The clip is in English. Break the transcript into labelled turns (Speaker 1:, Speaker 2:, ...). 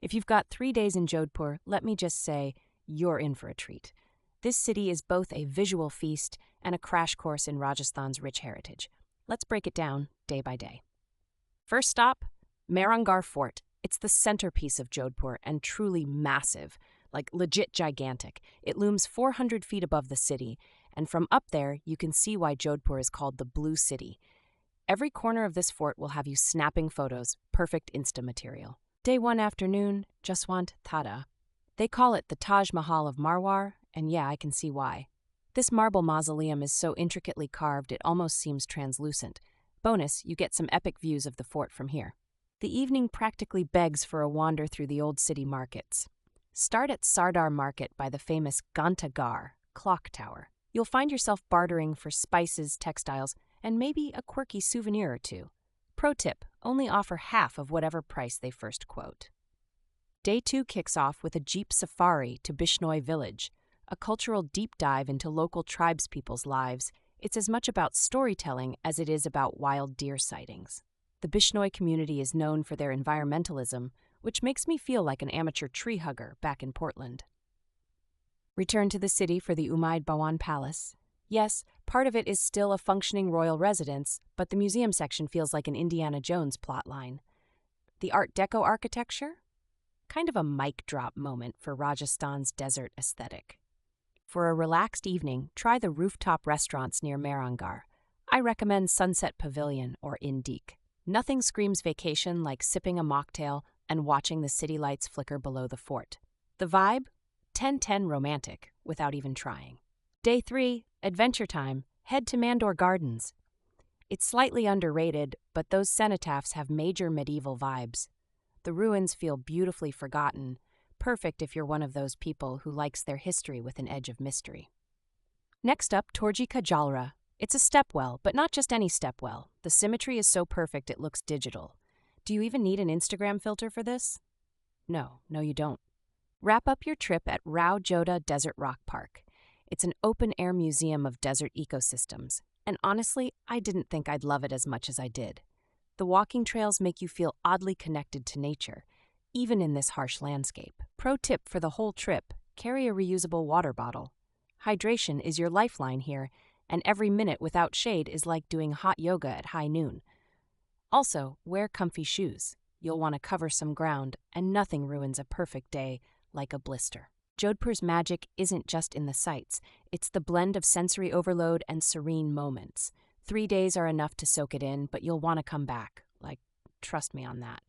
Speaker 1: If you've got 3 days in Jodhpur, let me just say, you're in for a treat. This city is both a visual feast and a crash course in Rajasthan's rich heritage. Let's break it down day by day. First stop, Mehrangarh Fort. It's the centerpiece of Jodhpur and truly massive, like legit gigantic. It looms 400 feet above the city, and from up there, you can see why Jodhpur is called the Blue City. Every corner of this fort will have you snapping photos, perfect Insta material. Day 1 afternoon, Jaswant Tada. They call it the Taj Mahal of Marwar, and yeah, I can see why. This marble mausoleum is so intricately carved it almost seems translucent. Bonus, you get some epic views of the fort from here. The evening practically begs for a wander through the old city markets. Start at Sardar Market by the famous Ghanta Ghar, clock tower. You'll find yourself bartering for spices, textiles, and maybe a quirky souvenir or two. Pro tip, only offer half of whatever price they first quote. Day 2 kicks off with a jeep safari to Bishnoi village, a cultural deep dive into local tribespeople's lives. It's as much about storytelling as it is about wild deer sightings. The Bishnoi community is known for their environmentalism, which makes me feel like an amateur tree hugger back in Portland. Return to the city for the Umayyad Bhawan Palace. Yes, part of it is still a functioning royal residence, but the museum section feels like an Indiana Jones plotline. The Art Deco architecture? Kind of a mic drop moment for Rajasthan's desert aesthetic. For a relaxed evening, try the rooftop restaurants near Mehrangarh. I recommend Sunset Pavilion or Indique. Nothing screams vacation like sipping a mocktail and watching the city lights flicker below the fort. The vibe? 10/10 romantic, without even trying. Day 3, adventure time. Head to Mandor Gardens. It's slightly underrated, but those cenotaphs have major medieval vibes. The ruins feel beautifully forgotten, perfect if you're one of those people who likes their history with an edge of mystery. Next up, Torji Ka Jalra. It's a stepwell, but not just any stepwell. The symmetry is so perfect it looks digital. Do you even need an Instagram filter for this? No, you don't. Wrap up your trip at Rao Joda Desert Rock Park. It's an open-air museum of desert ecosystems, and honestly, I didn't think I'd love it as much as I did. The walking trails make you feel oddly connected to nature, even in this harsh landscape. Pro tip for the whole trip, carry a reusable water bottle. Hydration is your lifeline here, and every minute without shade is like doing hot yoga at high noon. Also, wear comfy shoes. You'll want to cover some ground, and nothing ruins a perfect day like a blister. Jodhpur's magic isn't just in the sights, it's the blend of sensory overload and serene moments. 3 days are enough to soak it in, but you'll want to come back. Trust me on that.